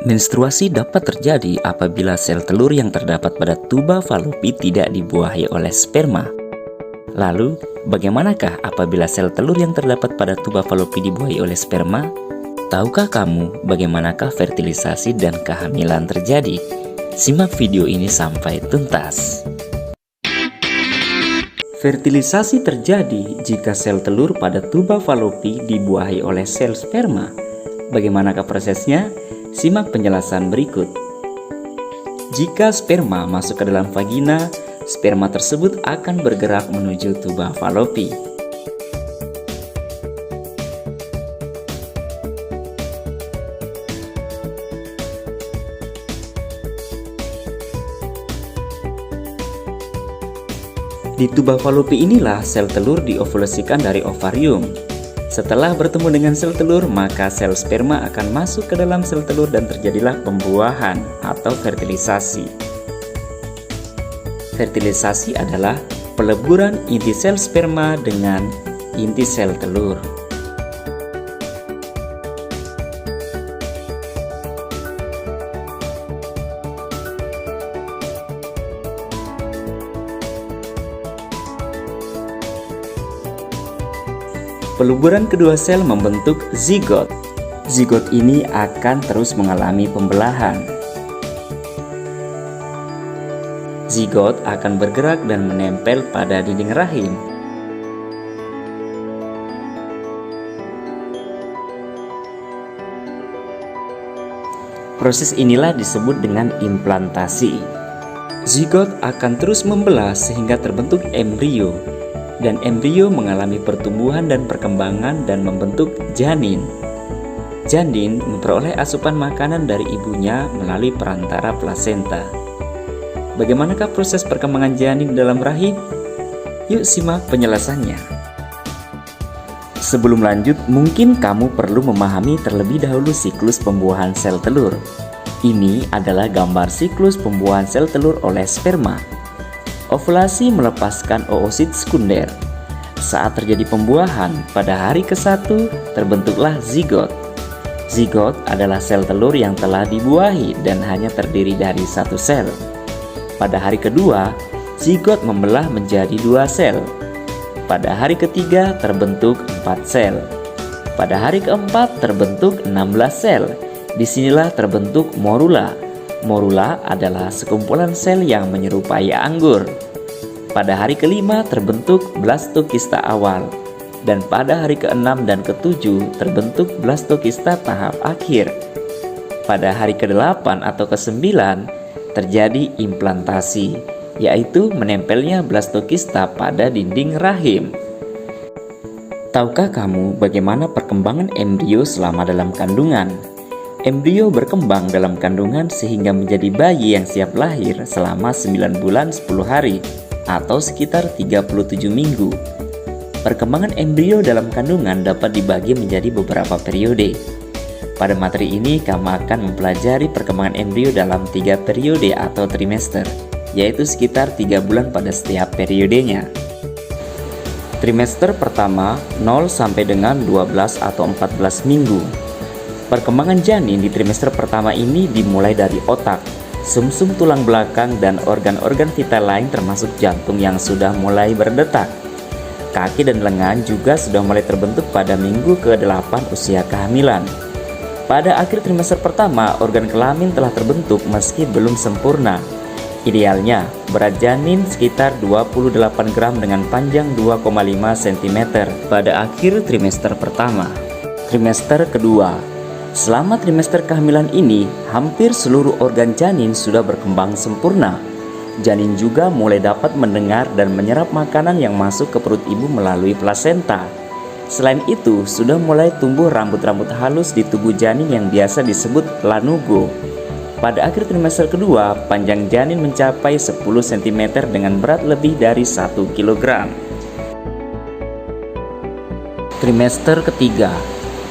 Menstruasi dapat terjadi apabila sel telur yang terdapat pada tuba falopi tidak dibuahi oleh sperma. Lalu, bagaimanakah apabila sel telur yang terdapat pada tuba falopi dibuahi oleh sperma? Tahukah kamu bagaimanakah fertilisasi dan kehamilan terjadi? Simak video ini sampai tuntas. Fertilisasi terjadi jika sel telur pada tuba falopi dibuahi oleh sel sperma. Bagaimanakah prosesnya? Simak penjelasan berikut. Jika sperma masuk ke dalam vagina, sperma tersebut akan bergerak menuju tuba falopi. Di tuba falopi inilah sel telur diovulasikan dari ovarium. Setelah bertemu dengan sel telur, maka sel sperma akan masuk ke dalam sel telur dan terjadilah pembuahan atau fertilisasi. Fertilisasi adalah peleburan inti sel sperma dengan inti sel telur. Peleburan kedua sel membentuk zigot. Zigot ini akan terus mengalami pembelahan. Zigot akan bergerak dan menempel pada dinding rahim. Proses inilah disebut dengan implantasi. Zigot akan terus membelah sehingga terbentuk embrio. Dan embrio mengalami pertumbuhan dan perkembangan dan membentuk janin. Janin memperoleh asupan makanan dari ibunya melalui perantara plasenta. Bagaimanakah proses perkembangan janin dalam rahim? Yuk simak penjelasannya. Sebelum lanjut, mungkin kamu perlu memahami terlebih dahulu siklus pembuahan sel telur. Ini adalah gambar siklus pembuahan sel telur oleh sperma. Ovulasi melepaskan oosit sekunder. Saat terjadi pembuahan, pada hari ke-1 terbentuklah zigot. Zigot adalah sel telur yang telah dibuahi dan hanya terdiri dari satu sel. Pada hari kedua, zigot membelah menjadi 2 sel. Pada hari ketiga terbentuk 4 sel. Pada hari keempat terbentuk 16 sel. Disinilah terbentuk morula. Morula adalah sekumpulan sel yang menyerupai anggur. Pada hari kelima terbentuk blastokista awal. Dan pada hari ke-6 dan ke-7 terbentuk blastokista tahap akhir. Pada hari ke-8 atau ke-9 terjadi implantasi, yaitu menempelnya blastokista pada dinding rahim. Tahukah kamu bagaimana perkembangan embrio selama dalam kandungan? Embrio berkembang dalam kandungan sehingga menjadi bayi yang siap lahir selama 9 bulan 10 hari atau sekitar 37 minggu. Perkembangan embrio dalam kandungan dapat dibagi menjadi beberapa periode. Pada materi ini kamu akan mempelajari perkembangan embrio dalam 3 periode atau trimester, yaitu sekitar 3 bulan pada setiap periodenya. Trimester pertama 0 sampai dengan 12 atau 14 minggu. Perkembangan janin di trimester pertama ini dimulai dari otak, sumsum tulang belakang, dan organ-organ vital lain termasuk jantung yang sudah mulai berdetak. Kaki dan lengan juga sudah mulai terbentuk pada minggu ke-8 usia kehamilan. Pada akhir trimester pertama, organ kelamin telah terbentuk meski belum sempurna. Idealnya, berat janin sekitar 28 gram dengan panjang 2,5 cm pada akhir trimester pertama. Trimester kedua. Selama trimester kehamilan ini, hampir seluruh organ janin sudah berkembang sempurna. Janin juga mulai dapat mendengar dan menyerap makanan yang masuk ke perut ibu melalui plasenta. Selain itu, sudah mulai tumbuh rambut-rambut halus di tubuh janin yang biasa disebut lanugo. Pada akhir trimester kedua, panjang janin mencapai 10 cm dengan berat lebih dari 1 kg. Trimester ketiga.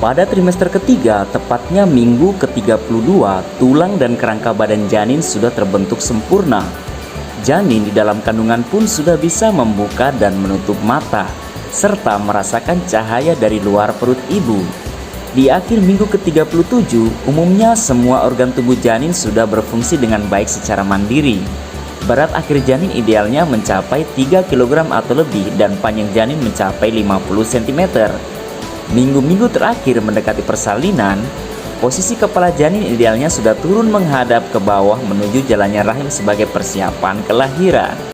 Pada trimester ketiga, tepatnya minggu ke-32, tulang dan kerangka badan janin sudah terbentuk sempurna. Janin di dalam kandungan pun sudah bisa membuka dan menutup mata, serta merasakan cahaya dari luar perut ibu. Di akhir minggu ke-37, umumnya semua organ tubuh janin sudah berfungsi dengan baik secara mandiri. Berat akhir janin idealnya mencapai 3 kg atau lebih dan panjang janin mencapai 50 cm. Minggu-minggu terakhir mendekati persalinan, posisi kepala janin idealnya sudah turun menghadap ke bawah menuju jalannya rahim sebagai persiapan kelahiran.